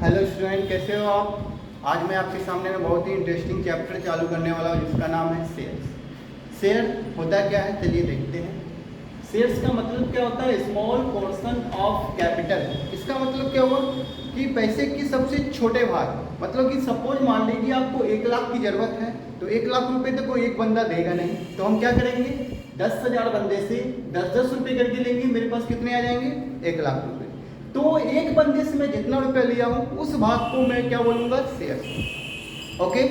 Hello student, कैसे हो आप। आज मैं आपके सामने में बहुत ही इंटरेस्टिंग चैप्टर चालू करने वाला हूँ जिसका नाम है शेयर्स। शेयर होता क्या है, चलिए देखते हैं। शेयर्स का मतलब क्या होता है? Small portion of capital. इसका मतलब क्या हुआ कि पैसे की सबसे छोटे भाग। मतलब कि सपोज मान लीजिए आपको 1 लाख की ज़रूरत है, तो 1 लाख रुपए तो कोई एक बंदा देगा नहीं, तो हम क्या करेंगे, 10,000 बंदे से 10-10 रुपये करके लेंगे। मेरे पास कितने आ जाएंगे? 1 लाख रुपये। तो एक बंदे से मैं जितना रुपया लिया हूँ उस भाग को मैं क्या बोलूँगा? शेयर। ओके,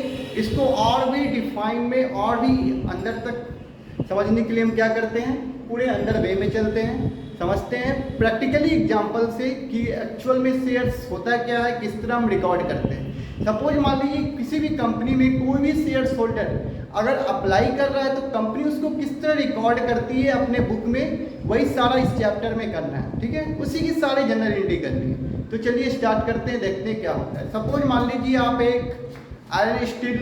इसको और भी डिफाइन में और भी अंदर तक समझने के लिए हम क्या करते हैं, पूरे अंदर वे में चलते हैं, समझते हैं प्रैक्टिकली एग्जांपल से कि एक्चुअल में शेयर्स होता क्या है, किस तरह हम रिकॉर्ड करते हैं। सपोज मान लीजिए किसी भी कंपनी में कोई भी शेयर्स होल्डर अगर अप्लाई कर रहा है तो कंपनी उसको किस तरह रिकॉर्ड करती है अपने बुक में, वही सारा इस चैप्टर में करना है। ठीक है, उसी की सारी जनरल एंट्री करनी है। तो चलिए स्टार्ट करते हैं, देखते हैं क्या होता है। सपोज मान लीजिए आप एक आयरन स्टील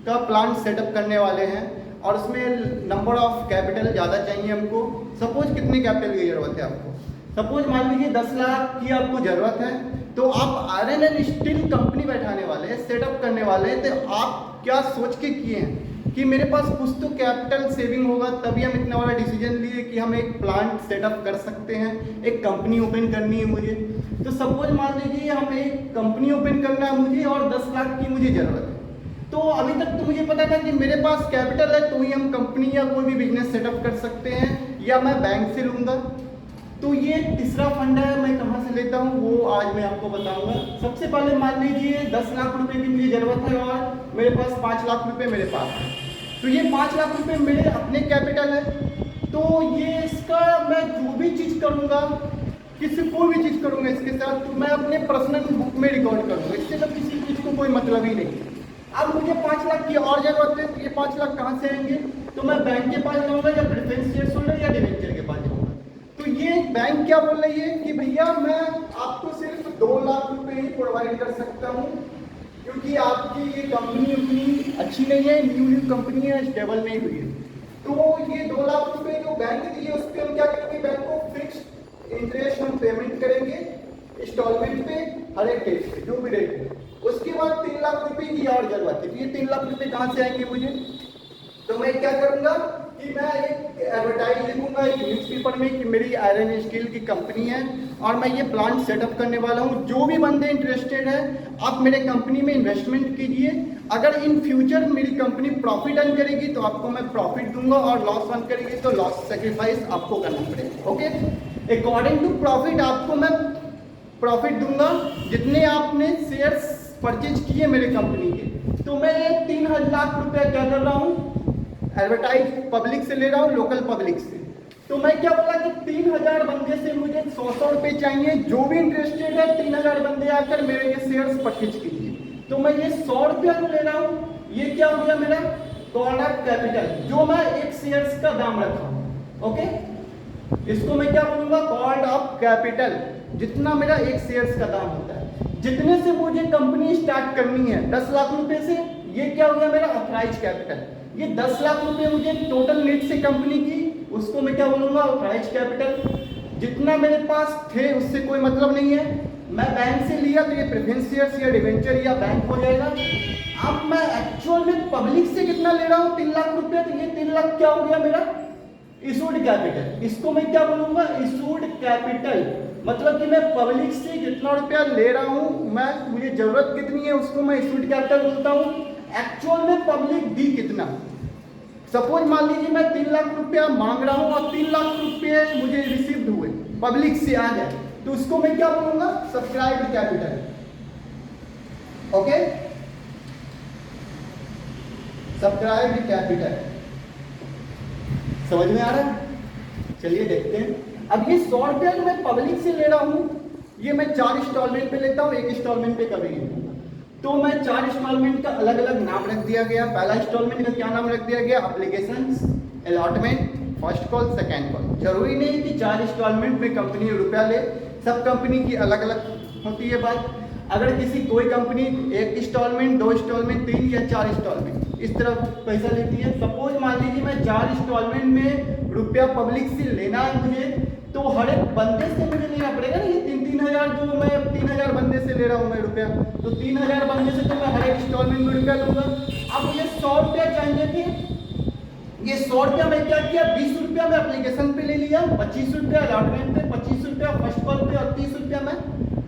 का प्लांट सेटअप करने वाले हैं और उसमें नंबर ऑफ कैपिटल ज़्यादा चाहिए हमको। सपोज कितने कैपिटल की ज़रूरत है आपको? सपोज मान लीजिए 10 लाख की आपको ज़रूरत है, तो आप आयरन एंड स्टील कंपनी बैठाने वाले हैं, सेटअप करने वाले हैं। तो आप क्या सोच के किए हैं कि मेरे पास कुछ तो कैपिटल सेविंग होगा, तभी हम इतना बड़ा डिसीजन लिए कि हम एक प्लांट सेटअप कर सकते हैं, एक कंपनी ओपन करनी है मुझे। तो सपोज मान लीजिए हम एक कंपनी ओपन करना है मुझे और 10 लाख की मुझे ज़रूरत है। तो अभी तक तो मुझे पता था कि मेरे पास कैपिटल है तो ही हम कंपनी या कोई भी बिजनेस सेटअप कर सकते हैं, या मैं बैंक से लूँगा। तो ये तीसरा फंडा है, मैं कहाँ से लेता हूँ वो आज मैं आपको बताऊंगा। सबसे पहले मान लीजिए 10 लाख रुपए की मुझे ज़रूरत है और मेरे पास 5 लाख रुपए मेरे पास है। तो ये 5 लाख रुपए मेरे अपने कैपिटल है। तो ये इसका मैं जो भी चीज़ करूँगा, किसी कोई भी चीज़ करूँगा इसके साथ, तो मैं अपने पर्सनल बुक में रिकॉर्ड करूँगा। इससे तो किसी चीज़ को कोई मतलब ही नहीं। अब मुझे 5 लाख की और ज़रूरत है, तो ये 5 लाख कहाँ से आएंगे? तो मैं बैंक के पास जाऊँगा या प्रेफरेंस शेयर्स होल्डर या डिवेंचर के पास जाऊँगा। तो ये बैंक क्या बोल रही है कि भैया मैं आपको सिर्फ 2 लाख रुपए ही प्रोवाइड कर सकता हूँ, क्योंकि आपकी ये कंपनी उतनी अच्छी नहीं है, न्यू कंपनी है, स्टेबल नहीं हुई है। तो ये 2 लाख रुपए जो बैंक दिए उस पर हम क्या करेंगे, बैंक को फिक्स इंटरेस्ट हम पेमेंट करेंगे इंस्टॉलमेंट पे, हर एक डेट पे जो भी रेट है। उसके बाद 3 लाख रुपए की और जरूरत है। तो ये 3 लाख रुपए कहाँ से आएंगे मुझे? तो मैं क्या करूँगा कि मैं एक एडवर्टाइज लिखूंगा एक न्यूज़पेपर में कि मेरी आयरन स्टील की कंपनी है और मैं ये प्लांट सेटअप करने वाला हूँ। जो भी बंदे इंटरेस्टेड है आप मेरे कंपनी में इन्वेस्टमेंट कीजिए। अगर इन फ्यूचर मेरी कंपनी प्रॉफिट अर्न करेगी तो आपको मैं प्रॉफिट दूंगा, और लॉस अर्न करेगी तो लॉस सेक्रीफाइस आपको करना पड़ेगा। ओके, अकॉर्डिंग टू प्रॉफिट आपको मैं प्रॉफिट दूंगा जितने आपने शेयर्स परचेज किए मेरे कंपनी के। तो मैं ये 3 लाख रुपए क्या कर रहा हूँ, एडवर्टाइज पब्लिक से ले रहा हूँ, लोकल पब्लिक से। तो मैं क्या बोला कि 3000 बंदे से मुझे 100 रुपये चाहिए। जो भी इंटरेस्टेड है 3000 बंदे आकर मेरे ये शेयर्स परचेज कीजिए। तो मैं ये 100 रुपया जो ले रहा हूँ, ये क्या हो गया मेरा कॉल्ड ऑफ कैपिटल, जो मैं एक शेयर्स का दाम रखा हूँ। ओके, इसको मैं क्या बोलूंगा, कॉल्ड ऑफ कैपिटल, जितना मेरा एक शेयर्स का दाम होता है। जितने से मुझे कंपनी स्टार्ट करनी है 10 लाख रुपए से, ये क्या हो गया मेरा ऑथराइज कैपिटल। ये 10 लाख रुपए मुझे टोटल नीड से कंपनी की, उसको मैं क्या बोलूंगा, ऑथराइज कैपिटल। जितना मेरे पास थे उससे कोई मतलब नहीं है। मैं बैंक से लिया तो ये प्रेफरेंस शेयर्स या डिवेंचर या बैंक हो जाएगा। अब मैं एक्चुअल में पब्लिक से कितना ले रहा हूँ, 3 लाख रुपए। तो ये 3 लाख क्या हो गया मेरा इशूड कैपिटल। इसको मैं क्या बोलूंगा, इशूड कैपिटल। मतलब कि मैं पब्लिक से कितना रुपया ले रहा हूँ, मैं मुझे जरूरत कितनी है उसको मैं इशूड कैपिटल बोलता हूँ। एक्चुअल में पब्लिक दी कितना, सपोज मान लीजिए मैं 3 लाख रुपया मांग रहा हूँ और 3 लाख रुपये मुझे रिसीव्ड हुए पब्लिक से आ जाए, तो उसको मैं क्या बोलूंगा, subscribed capital. Okay, subscribed capital समझ में आ रहा है? चलिए देखते हैं। अब ये 100 रुपया जो मैं पब्लिक से ले रहा हूँ, ये मैं 4 इंस्टॉलमेंट पे लेता हूँ, एक इंस्टॉलमेंट पे कभी नहीं। तो मैं 4 इंस्टॉलमेंट का अलग अलग नाम रख दिया गया। पहला इंस्टॉलमेंट का क्या नाम रख दिया गया, applications, allotment, first call, second call. जरूरी नहीं कि 4 इंस्टॉलमेंट में कंपनी रुपया ले, सब कंपनी की अलग अलग होती है बात। अगर किसी कोई कंपनी 1 इंस्टॉलमेंट, 2 इंस्टॉलमेंट, 3 या 4 इंस्टॉलमेंट इस तरह पैसा लेती है। सपोज मान लीजिए मैं 4 इंस्टॉलमेंट में रुपया पब्लिक से लेना है मुझे, तो हर एक बंदे से मुझे लेना पड़ेगा ना ये 3-3 3000 जो मैं 3000 बंदे से ले रहा हूँ मैं रुपया, तो 3000 बंदे से तो मैं हर एक इंस्टॉलमेंट में रुपया लूंगा। अब मुझे 100 रुपया चाहिए थे, ये 100 रुपया मैं क्या किया, 20 रुपया मैं एप्लीकेशन पे ले लिया, 25 रुपया अलॉटमेंट पे, 25 रुपया फर्स्ट कॉल पे और 30 रुपया मैं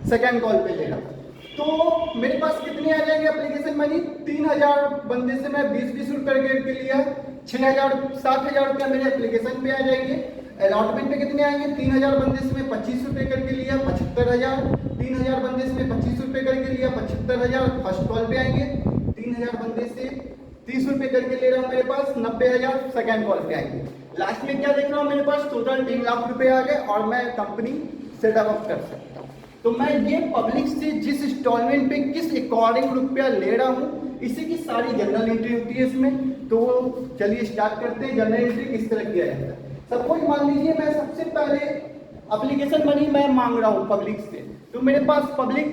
सेकेंड कॉल पे ले रहा हूँ। तो मेरे पास कितने आ जाएंगे एप्लीकेशन मनी, 3000 बंदे से मैं 20-20 रुपये के लिया, 6000 रुपया मेरे एप्लीकेशन पे आ जाएंगे। अलॉटमेंट पे कितने आएंगे, 3000 बंदे से मैं 25 रुपये करके लिया 75000, 3000 बंदे से मैं 25 रुपये करके लिया 75000, फर्स्ट कॉल पे आएंगे 3000 बंदे से 30 रुपये करके ले रहा हूँ, मेरे पास 90000 सेकेंड कॉल पे आएंगे। लास्ट में क्या देख रहा हूँ, मेरे पास टोटल 3 लाख रुपए आ गए और मैं कंपनी से डेवलप कर सकता हूँ। तो मैं ये पब्लिक से जिस इंस्टॉलमेंट पे किस अकॉर्डिंग रुपया ले रहा हूँ, इसी की सारी जनरल एंट्री होती है इसमें। तो चलिए स्टार्ट करते हैं, जनरल एंट्री किस तरह किया जाता है। सपोज मान लीजिए मैं सबसे पहले एप्लीकेशन मनी मैं मांग रहा हूँ पब्लिक से, तो मेरे पास पब्लिक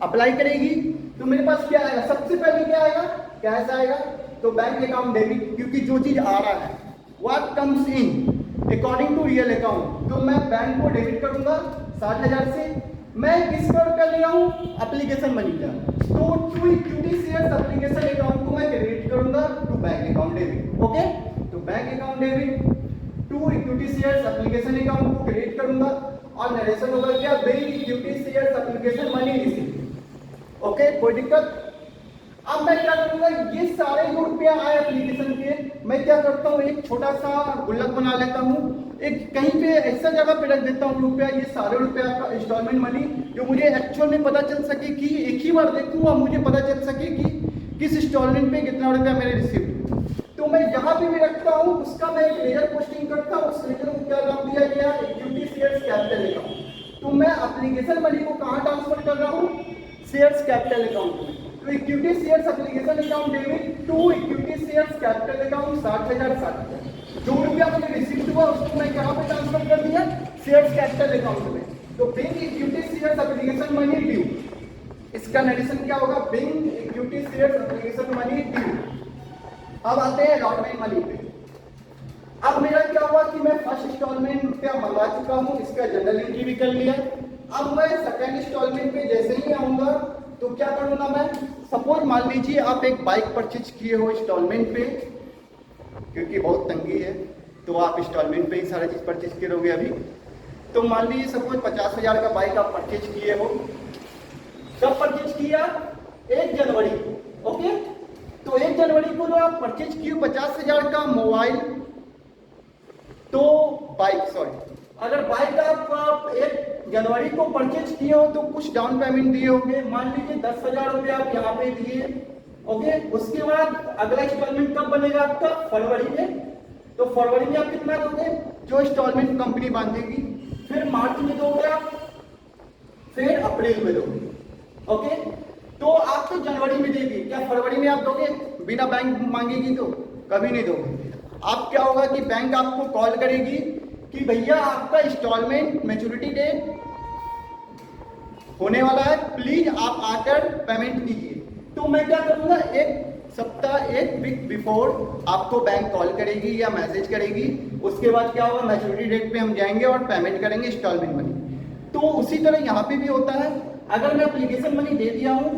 अप्लाई करेगी तो मेरे पास क्या आएगा, सबसे पहले क्या आएगा, कैश आएगा। तो बैंक अकाउंट डेबिट, क्योंकि जो चीज आ रहा है what comes in according to real account, तो मैं बैंक को डेबिट करूंगा 60,000 से। मैं किसका रुपया ले रहा हूँ, एप्लीकेशन मनी का, तो to equity shares application account को मैं क्रेडिट करूंगा to bank account debit. Okay, तो bank account debit to equity shares application account को क्रेडिट करूंगा और नरेशन होगा क्या, bank equity shares application money receive. Okay, कोई दिक्कत। अब मैं क्या करूंगा, ये सारे जो रुपया आए एप्लीकेशन के, मैं क्या करता हूँ, एक छोटा सा गुल्लक बना लेता हूँ, एक कहीं पे ऐसा जगह पे रख देता हूँ रुपया, ये सारे रुपया का इंस्टॉलमेंट मनी, जो मुझे एक्चुअल में पता चल सके कि एक ही बार देखूँ और मुझे पता चल सके कि किस इंस्टॉलमेंट पे कितना रुपया मेरे रिसीव। तो मैं जहां पे भी रखता हूं उसका मैं एक लेजर पोस्टिंग करता हूं, उस लेजर को क्या नाम दिया गया, इक्विटी शेयर्स कैपिटल अकाउंट। तो मैं एप्लीकेशन मनी को कहां ट्रांसफर कर रहा हूं, शेयर्स कैपिटल अकाउंट में। तो equity shares application account debit to equity shares capital account 60,000 जो रुपया मुझे रिसीव हुआ उसको मैं कहां पे ट्रांसफर कर दिया, शेयर्स कैपिटल अकाउंट में। तो bank equity shares application money due, इसका नरेशन क्या होगा, bank equity shares application money due. अब आते हैं अलॉटमेंट मनी पे। अब मेरा क्या हुआ कि मैं फर्स्ट इंस्टॉलमेंट रुपया मंगवा चुका हूँ, इसका जनरल एंट्री भी कर लिया। अब मैं सेकंड इंस्टॉलमेंट पे जैसे ही आऊंगा तो क्या करूंगा मैं, सपोज मान लीजिए आप एक बाइक परचेज किए हो इंस्टॉलमेंट पे, क्योंकि बहुत तंगी है तो आप इंस्टॉलमेंट पे ही सारा चीज परचेज करोगे अभी। तो मान लीजिए सपोज 50,000 का बाइक आप परचेज किए हो, कब परचेज किया, 1 जनवरी को। ओके, तो 1 जनवरी को जो आप परचेज किए 50,000 का मोबाइल, तो बाइक सॉरी, अगर बाइक आप 1 जनवरी को परचेज किए हो तो कुछ डाउन पेमेंट दिए होंगे, मान लीजिए 10,000 रुपये आप यहाँ पे दिए। ओके, उसके बाद अगला इंस्टॉलमेंट कब बनेगा आपका, फरवरी में। तो फरवरी में आप कितना दोगे, जो इंस्टॉलमेंट कंपनी बांधेगी, फिर मार्च में दोगे आप, फिर अप्रैल में दोगे। ओके, तो आप तो जनवरी में देगी, क्या फरवरी में आप दोगे, बिना बैंक मांगेगी तो कभी नहीं दोगे। आप क्या होगा कि बैंक आपको कॉल करेगी कि भैया आपका इंस्टॉलमेंट मैच्योरिटी डेट होने वाला है, प्लीज आप आकर पेमेंट कीजिए। तो मैं क्या करूंगा, 1 सप्ताह 1 वीक बिफोर आपको बैंक कॉल करेगी या मैसेज करेगी। उसके बाद क्या होगा, मैच्योरिटी डेट पे हम जाएंगे और पेमेंट करेंगे इंस्टॉलमेंट मनी। तो उसी तरह यहाँ पे भी होता है, अगर मैं एप्लीकेशन मनी दे दिया हूँ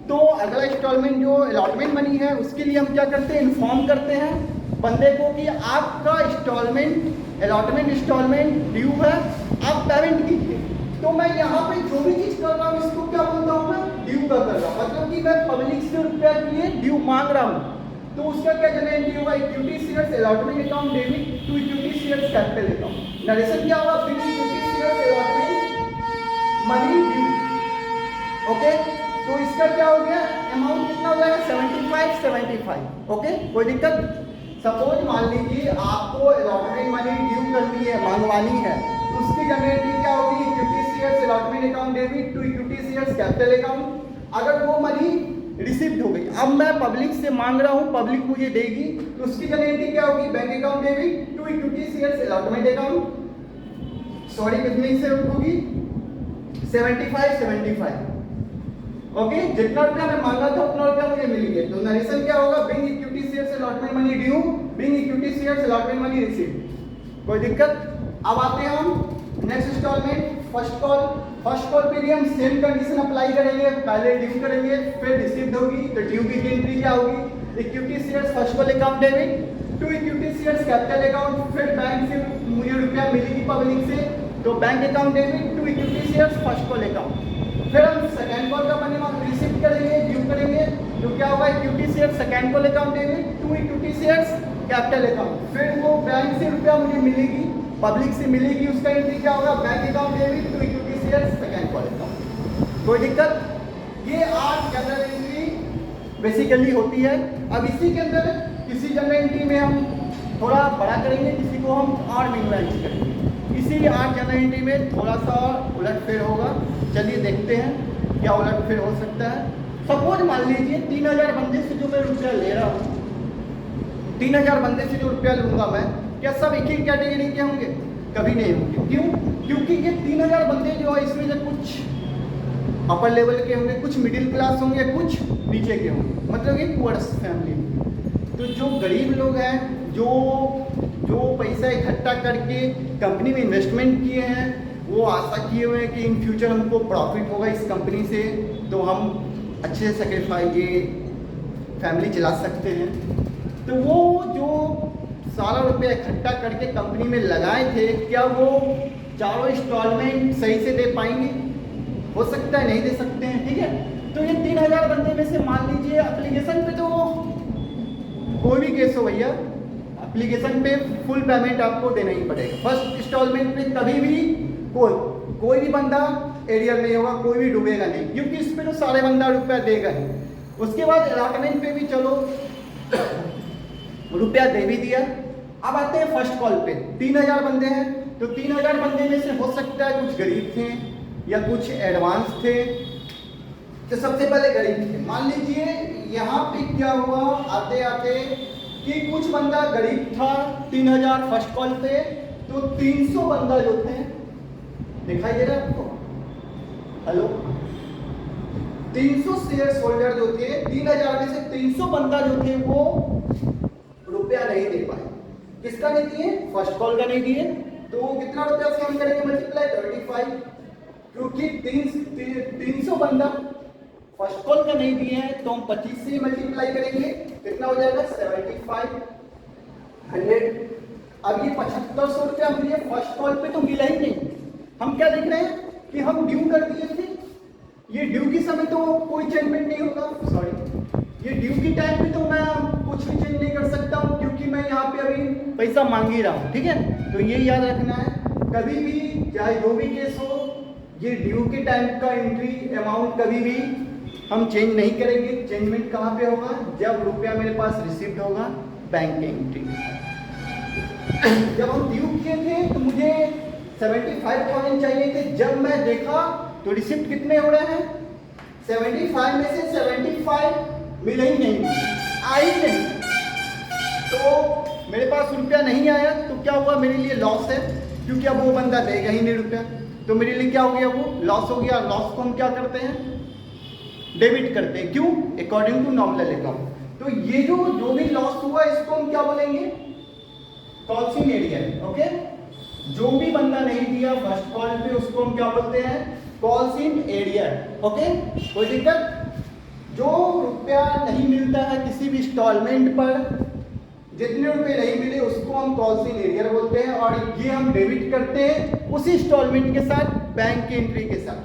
तो अगला इंस्टॉलमेंट जो अलॉटमेंट मनी है उसके लिए हम क्या करते हैं, इन्फॉर्म करते हैं बंदे को कि आपका इंस्टॉलमेंट अलॉटमेंट इंस्टॉलमेंट ड्यू है, आप पेमेंट कीजिए। तो मैं यहाँ पे जो भी चीज कर रहा हूँ इसको क्या बोलता हूँ, मैं ड्यू का कर रहा हूँ, मतलब कि मैं पब्लिक से रुपया के लिए ड्यू मांग रहा हूँ। तो उसका क्या जनरल एंट्री होगा, equity shares allotment account debit to equity shares capital account. Narration क्या होगा, equity shares allotment money due. Okay, तो इसका क्या हो गया, अमाउंट कितना हो जाएगा, 75। ओके, कोई दिक्कत। सपोज मान लीजिए आपको अलॉटमेंट मनी ड्यू करनी है, मांगवानी है, तो उसकी जनरल एंट्री क्या होगी, equity shares allotment account debit to equity shares capital account. अगर वो मनी रिसीव्ड हो गई, अब मैं पब्लिक से मांग रहा हूँ, पब्लिक मुझे देगी, तो उसकी जनरल एंट्री क्या होगी, bank account debit to equity shares allotment account. Sorry, कितनी से होगी, 75। ओके, जितना रुपया मैं मांगा था उतना रुपया मुझे मिल गया। तो नरेशन क्या होगा, being equity shares allotment money due, being equity shares allotment money receive. कोई दिक्कत। अब आते हैं हम नेक्स्ट इंस्टॉलमेंट, फर्स्ट कॉल पे भी हम सेम कंडीशन अप्लाई करेंगे, पहले ड्यू करेंगे फिर रिसीव्ड होगी, तो ड्यू की एंट्री क्या होगी, equity shares first call account debit to equity shares capital account, फिर बैंक से मुझे रुपया मिलेगी पब्लिक से, तो bank account debit to equity shares first call account, फिर हम सेकंड कॉल का मनी हम रिसीव करेंगे, ड्यू करेंगे, तो क्या होगा, equity share second call account debit to equity shares capital account, फिर वो बैंक से रुपया मुझे मिलेगी, पब्लिक से मिलेगी, उसका एंट्री क्या होगा, bank account debit to equity share second call account. कोई दिक्कत? ये 8 जनरल एंट्री बेसिकली होती है। अब इसी के अंदर किसी जनरल एंट्री में हम थोड़ा बड़ा करेंगे, किसी को हम और मिनिमाइज करेंगे, इसी 8 जनरल एंट्री में थोड़ा सा और उलटफेर होगा। चलिए देखते हैं क्या उलटफेर हो सकता है। सपोज मान लीजिए 3000 बंदे से जो मैं रुपया ले रहा हूँ, 3000 बंदे से जो रुपया लूंगा मैं, क्या सब एक ही कैटेगरी के होंगे? कभी नहीं होंगे। क्यों? क्योंकि ये 3000 बंदे जो है इसमें से कुछ अपर लेवल के होंगे, कुछ मिडिल क्लास होंगे, कुछ नीचे के होंगे, मतलब कि पुअर्स फैमिली। तो जो गरीब लोग हैं, जो पैसा इकट्ठा करके कंपनी में इन्वेस्टमेंट किए हैं, वो आशा किए हुए हैं कि इन फ्यूचर हमको प्रॉफिट होगा इस कंपनी से, तो हम अच्छे सेक्रीफाइस ये फैमिली चला सकते हैं। तो वो जो सारा रुपया इकट्ठा करके कंपनी में लगाए थे, क्या वो चारों इंस्टॉलमेंट सही से दे पाएंगे? हो सकता है नहीं दे सकते हैं, ठीक है। तो ये 3000 बंदे में से मान लीजिए एप्लीकेशन पे तो कोई भी केस हो भैया, एप्लीकेशन पे फुल पेमेंट आपको देना ही पड़ेगा। फर्स्ट इंस्टॉलमेंट पे कभी भी कोई भी बंदा एरियर नहीं होगा, कोई भी डूबेगा नहीं, क्योंकि इस पे तो सारे बंदा रुपया देगा ही। उसके बाद अलॉटमेंट पे भी चलो रुपया दे भी दिया। अब आते हैं फर्स्ट कॉल पे, 3000 बंदे हैं, तो 3000 बंदे में से हो सकता है कुछ गरीब थे या कुछ एडवांस थे। तो सबसे पहले गरीब थे। मान लीजिए यहाँ पे क्या हुआ, आते आते कि कुछ बंदा गरीब था 3000 फर्स्ट कॉल पे, तो 300 बंदा जो थे, दिखाई दे रहा है आपको? हेलो, 300 शेयर होल्डर जो थे, 3000 में से 300 बंदा जो थे वो रुपया नहीं दे पाए। किसका नहीं दिए? फर्स्ट कॉल का नहीं दिए। तो कितना रुपया से हम करेंगे मल्टीप्लाई? 35, क्योंकि 300 बंदा फर्स्ट कॉल का नहीं दिए हैं, तो हम 25 से मल्टीप्लाई करेंगे, कितना हो जाएगा? 75, 100। अब ये 7500 रुपया मुझे फर्स्ट कॉल पे तो मिला ही नहीं। हम क्या देख रहे हैं कि हम ड्यू कर दिए थे, ये ड्यू के समय तो कोई चेंजमेंट नहीं होगा, सॉरी, ये ड्यू की टाइम पे तो मैं कुछ भी चेंज नहीं कर सकता हूँ, क्योंकि मैं यहाँ पे अभी पैसा मांग ही रहा हूँ, ठीक है। तो ये याद रखना है, कभी भी चाहे जो भी केस हो, ये ड्यू के टाइम का एंट्री अमाउंट कभी भी हम चेंज नहीं करेंगे। चेंजमेंट कहाँ पे होगा? जब रुपया मेरे पास रिसीव्ड होगा बैंक के एंट्री। जब हम ड्यू किए थे तो मुझे 75,000 चाहिए थे, जब मैं देखा तो रिसिप्ट कितने हो रहे हैं? 75 में से 75 मिले ही नहीं, आई नहीं। तो मेरे पास रुपया नहीं आया, तो क्या हुआ? मेरे लिए लॉस है, क्योंकि अब वो बंदा देगा ही नहीं रुपया, तो मेरे लिए क्या हो गया? वो लॉस हो गया। लॉस को हम क्या करते हैं? डेबिट करते हैं। क्यों? According to nominal account. तो ये जो भी लॉस हुआ, इसको हम क्या बोलेंगे? कॉल्सिंग एरियर। ओके, जो भी बंदा नहीं दिया फर्स्ट कॉल पे, उसको हम क्या बोलते हैं? कॉल्सिंग एरियर। ओके, कोई दिक्कत? जो रुपया नहीं मिलता है किसी भी इंस्टॉलमेंट पर, जितने रुपए नहीं मिले उसको हम कॉल्सिंग एरियर बोलते हैं, और ये हम डेबिट करते हैं उसी इंस्टॉलमेंट के साथ, बैंक की एंट्री के साथ।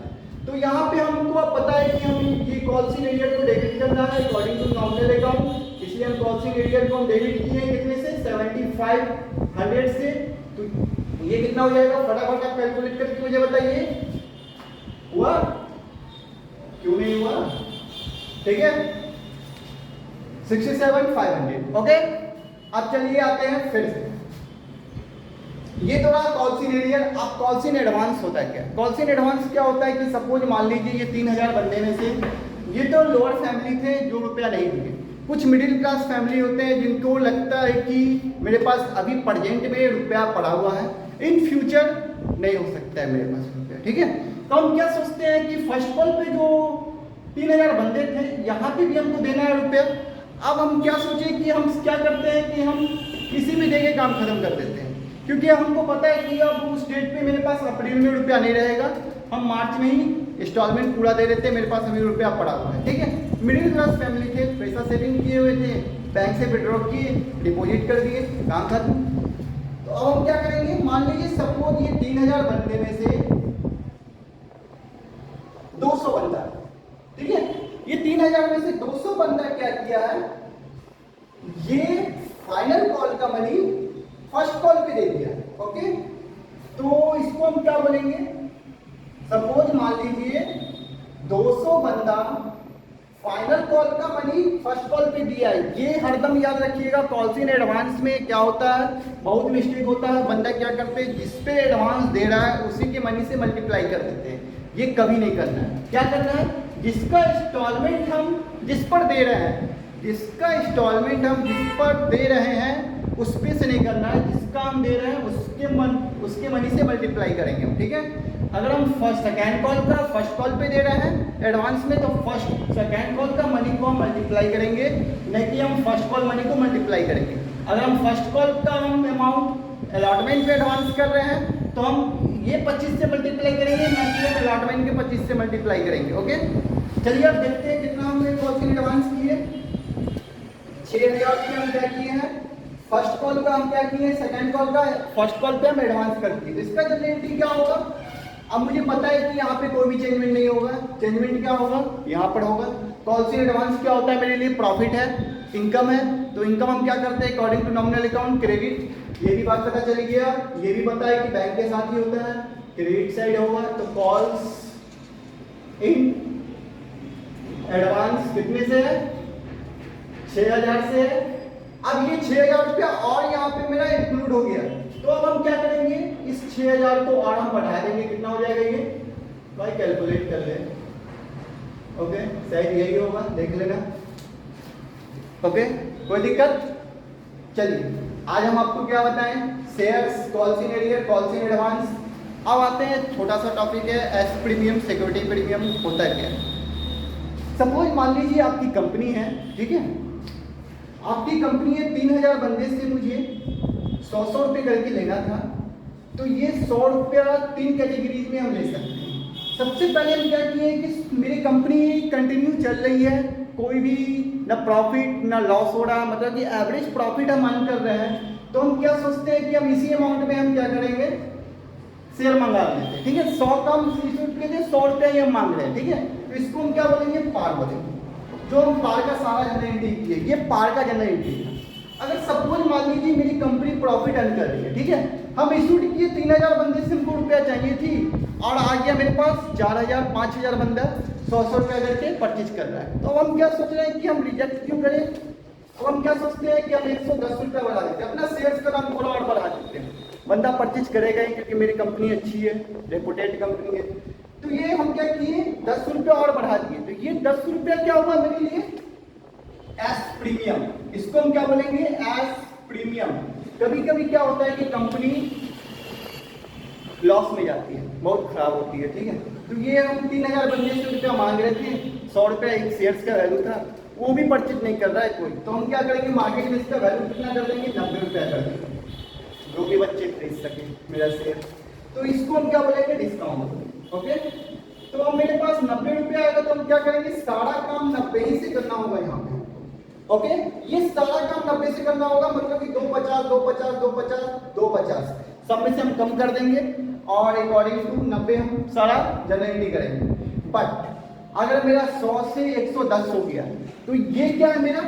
तो यहाँ पे हमको अब पता है कि हम ये कॉल्सिंग एरियर को डेबिट करना है अकॉर्डिंग टू नॉमिनल अकाउंट, इसलिए हम कॉल्सिंग एरियर को हम डेबिट किए कितने से? 75, 100 से। तो ये कितना हो जाएगा? फटाफट आप कैलकुलेट करके मुझे बताइए। हुआ? क्यों नहीं हुआ? ठीक है, 67,500। ओके, अब चलिए आते हैं फिर से। ये तो रहा कॉल्सिंग एरियर। अब कॉल्सिंग एडवांस होता है क्या? कॉल्सिंग एडवांस क्या होता है कि सपोज मान लीजिए ये 3000 बंदे में से ये तो लोअर फैमिली थे जो रुपया नहीं दिए, कुछ मिडिल क्लास फैमिली होते हैं जिनको लगता है कि मेरे पास अभी प्रेजेंट में रुपया पड़ा हुआ है, इन फ्यूचर नहीं हो सकता है मेरे पास रुपया, ठीक है। तो हम क्या सोचते हैं कि फर्स्ट कॉल पे जो 3000 बंदे थे, यहाँ पे भी हमको देना है रुपया। अब हम क्या सोचे कि हम क्या करते हैं कि हम किसी भी जगह काम खत्म कर देते हैं। क्योंकि हमको पता है कि अब उस डेट पे मेरे पास अप्रैल में रुपया नहीं रहेगा, हम मार्च में ही इंस्टॉलमेंट पूरा दे देते हैं, मेरे पास अभी रुपया पड़ा हुआ है, ठीक है। मिडिल क्लास फैमिली थे, पैसा सेविंग किए हुए थे, बैंक से विड्रॉ किए, डिपॉजिट कर दिए, काम खत्म। तो अब हम क्या करेंगे, मान लीजिए सपोज ये 3000 बंदे में से 200 बंदा, ठीक है, ये 3000 में से 200 बंदा क्या किया है, ये फाइनल कॉल का मनी फर्स्ट कॉल पे दे दिया, ओके। तो इसको हम क्या बोलेंगे, सपोज मान लीजिए 200 बंदा फाइनल कॉल का मनी फर्स्ट कॉल पे दिया है। ये हरदम याद रखिएगा, कॉल्स इन एडवांस में क्या होता है, बहुत मिस्टेक होता है, बंदा क्या करते हैं, जिस पे एडवांस दे रहा है उसी के मनी से मल्टीप्लाई कर देते हैं। ये कभी नहीं करना है। क्या करना है, जिसका इंस्टॉलमेंट हम जिस पर दे रहे हैं, जिसका इंस्टॉलमेंट हम जिस पर दे रहे हैं उस पे से नहीं करना है, जिसका हम दे रहे हैं उसके मनी से मल्टीप्लाई करेंगे हम, ठीक है। अगर हम सेकेंड कॉल का फर्स्ट कॉल पे दे रहे हैं एडवांस में, तो सेकेंड कॉल का मनी को हम मल्टीप्लाई करेंगे, नहीं कि हम फर्स्ट कॉल मनी को मल्टीप्लाई करेंगे। अगर हम फर्स्ट कॉल का हम अमाउंट अलॉटमेंट पे एडवांस कर रहे हैं तो हम ये 25 से मल्टीप्लाई करेंगे, ना कि हम अलॉटमेंट के 25 से मल्टीप्लाई करेंगे, ओके। चलिए अब देखते हैं कितना हमने कॉल इन एडवांस किए। 6000 के हम क्या किए हैं, फर्स्ट कॉल का हम क्या किए, सेकंड कॉल का फर्स्ट कॉल पे हम एडवांस कर दिए। इसका जनरेटिव क्या होगा, अब मुझे पता है कि यहाँ पे कोई भी चेंजमेंट नहीं होगा, चेंजमेंट क्या होगा, यहाँ पर होगा। कॉल इन एडवांस क्या होता है मेरे लिए, प्रॉफिट है, इनकम है। तो इनकम हम क्या करते हैं, according to nominal account credit, ये भी बात पता चली गया। ये भी पता है कि बैंक के साथ ही होता है, क्रेडिट साइड होगा। तो कॉल्स इन एडवांस कितने से है, 6000 से है। अब ये 6000 रुपया और यहाँ पे मेरा इंक्लूड हो गया, तो अब हम क्या करेंगे, इस 6000 को और हम बढ़ा देंगे। कितना हो जाएगा ये, भाई कैलकुलेट कर ले, ओके, शायद यही होगा, देख लेना, ओके, कोई दिक्कत। चलिए आज हम आपको क्या बताएं, shares, calls in arrear, calls in advance. अब आते हैं, छोटा सा टॉपिक है, एस प्रीमियम, सिक्योरिटी प्रीमियम होता है क्या। सपोज मान लीजिए आपकी कंपनी है, ठीक है, आपकी कंपनी है, 3000 बंदे से मुझे 100 रुपये करके लेना था। तो ये 100 रुपया 3 कैटेगरीज में हम ले सकते हैं। सबसे पहले हम क्या किए कि मेरी कंपनी कंटिन्यू चल रही है, कोई भी ना प्रॉफिट ना लॉस हो रहा, मतलब कि एवरेज प्रॉफिट हम मान कर रहे हैं। तो हम क्या सोचते हैं कि हम इसी अमाउंट में हम क्या करेंगे, शेयर मंगा लेते हैं, ठीक है। 100 का हम के लिए 100 रुपया ही हम मांग रहे हैं, ठीक है। तो इसको हम क्या बोलेंगे, पार बोलेंगे। जो हम पार का सारा जनरल एंट्री किए, ये पार का जनरल एंट्री है। अगर सपोज मान लीजिए मेरी कंपनी प्रॉफिट अर्न कर रही है, ठीक है, हम इशूड किए 3000 बंदे से हमको रुपया चाहिए थी, और आ गया मेरे पास 4000 5000 बंदा 100 रुपया करके परचेज कर रहा है। तो हम क्या सोच रहे हैं कि हम रिजेक्ट क्यों करें। अब हम क्या सोचते हैं कि हम 110 रुपया बढ़ा देते हैं, अपना शेयर्स का दाम थोड़ा और बढ़ा देते हैं, बंदा परचेज करेगा ही, क्योंकि मेरी कंपनी अच्छी है, रेपुटेड कंपनी है। तो ये हम क्या किए, 10 रुपया और बढ़ा दिए। तो ये 10 रुपया क्या हुआ मेरे लिए, एस प्रीमियम। इसको हम क्या बोलेंगे, एस प्रीमियम। कभी कभी क्या होता है कि कंपनी लॉस में जाती है, बहुत खराब होती है, ठीक है। तो ये हम 3000 बंदे से रुपया मांग रहे थे, 100 रुपया एक शेयर्स का वैल्यू था, वो भी परचेज नहीं कर रहा है कोई। तो हम क्या करेंगे, मार्केट में इसका वैल्यू कितना कर देंगे, 90 रुपया कर देंगे, जो भी बच्चे खरीद सके मेरा शेयर। तो इसको हम क्या बोलेंगे, डिस्काउंट, ओके। तो अब मेरे पास 90 रुपया आएगा, तो हम क्या करेंगे, सारा काम 90 ही से करना होगा यहाँ पे, ओके। ये सारा काम 90 से करना होगा, मतलब कि 250 250 250 250 सब में से हम कम कर देंगे, और अकॉर्डिंग टू 90 हम सारा जनरेट करेंगे। बट अगर मेरा 100 से 110 हो गया, तो ये क्या है मेरा,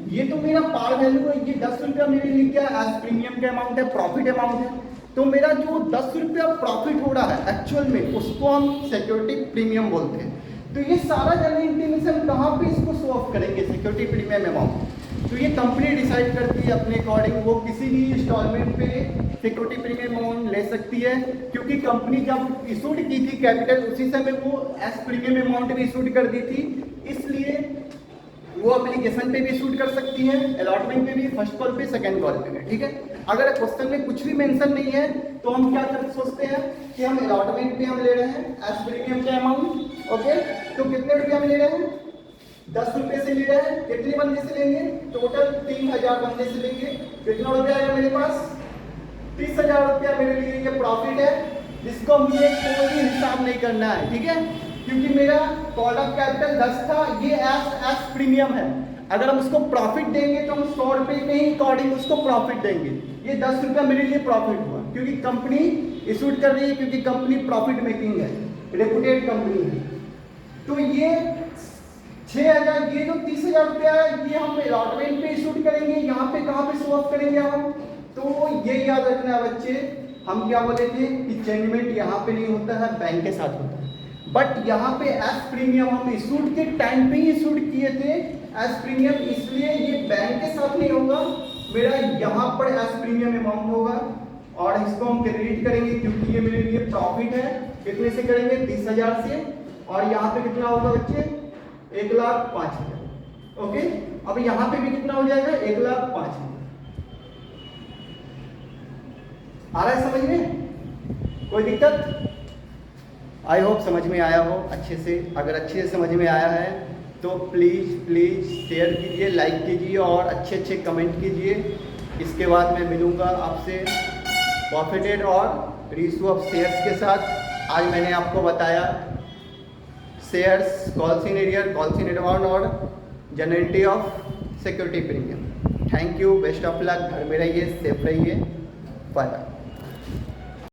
ये तो मेरा पार वैल्यू है। ये 10 रुपया मेरे लिए क्या है, एज प्रीमियम का अमाउंट है, प्रॉफिट अमाउंट है। तो मेरा जो 10 रुपया प्रॉफिट हो रहा है एक्चुअल में, उसको हम सिक्योरिटी प्रीमियम बोलते हैं। तो ये सारा जनरल में से हम कहाँ पे इसको शो ऑफ करेंगे, सिक्योरिटी प्रीमियम अमाउंट। तो ये कंपनी डिसाइड करती है अपने अकॉर्डिंग, वो किसी भी इंस्टॉलमेंट पे सिक्योरिटी प्रीमियम अमाउंट ले सकती है, क्योंकि कंपनी जब इशूड की थी कैपिटल, उसी समय वो एस प्रीमियम अमाउंट भी इशूड कर दी थी, इसलिए वो एप्लीकेशन पे भी शूट कर सकती है, अलॉटमेंट पे भी, फर्स्ट कॉल पे, सेकंड कॉल पे भी, ठीक है। अगर क्वेश्चन में कुछ भी मेंशन नहीं है, तो हम क्या कर सोचते हैं कि हम अलॉटमेंट पे हम ले रहे हैं एस प्रीमियम का अमाउंट, ओके। तो कितने रुपये हम ले रहे हैं, 10 रुपये से ले रहे हैं। कितने बंदे से लेंगे, टोटल 3000 बंदे से लेंगे। कितना रुपया आएगा मेरे पास, 30,000 रुपया मेरे लिए ये प्रॉफिट है, जिसको मुझे कोई भी हिसाब नहीं करना है, ठीक है, क्योंकि मेरा कॉल ऑफ कैपिटल 10 था, ये एस प्रीमियम है। अगर हम उसको प्रॉफिट देंगे तो हम 100 रुपये के ही अकॉर्डिंग उसको प्रॉफिट देंगे। ये 10 रुपया मेरे लिए प्रॉफिट हुआ, क्योंकि कंपनी इशूड कर रही है, क्योंकि कंपनी प्रॉफिट मेकिंग है, रेपुटेड कंपनी है। तो ये 6,000, ये जो 30,000 रुपया है, ये हम अलॉटमेंट पे इशूड करेंगे। यहाँ पे कहाँ पे शो ऑफ करेंगे हम? तो ये याद रखना है बच्चे, हम क्या बोले थे कि चेंजमेंट यहाँ पे नहीं होता है, बैंक के साथ होता है। बट यहाँ पे एस प्रीमियम हम इशूड के टाइम पे ही इशूड किए थे एस प्रीमियम, इसलिए ये बैंक के साथ नहीं होगा, मेरा यहाँ पर एस प्रीमियम अमाउंट होगा और इसको हम क्रेडिट करेंगे, क्योंकि ये मेरे लिए प्रॉफिट है। कितने से करेंगे? 30,000 से। और यहाँ पे कितना होगा बच्चे? 1,05,000। ओके, अब यहाँ पे भी कितना हो जाएगा? 1,05,000। आ रहा है समझ में? कोई दिक्कत? आई होप समझ में आया हो अच्छे से। अगर अच्छे से समझ में आया है तो प्लीज़ शेयर कीजिए, लाइक कीजिए और अच्छे कमेंट कीजिए। इसके बाद मैं मिलूँगा आपसे प्रॉफिटेड और रीइशू ऑफ शेयर्स के साथ। आज मैंने आपको बताया shares, calls in arrear, calls in advance और generative of security premium. Thank you, best of luck, घर में रहिए, सेफ रहिए, बाय बाय।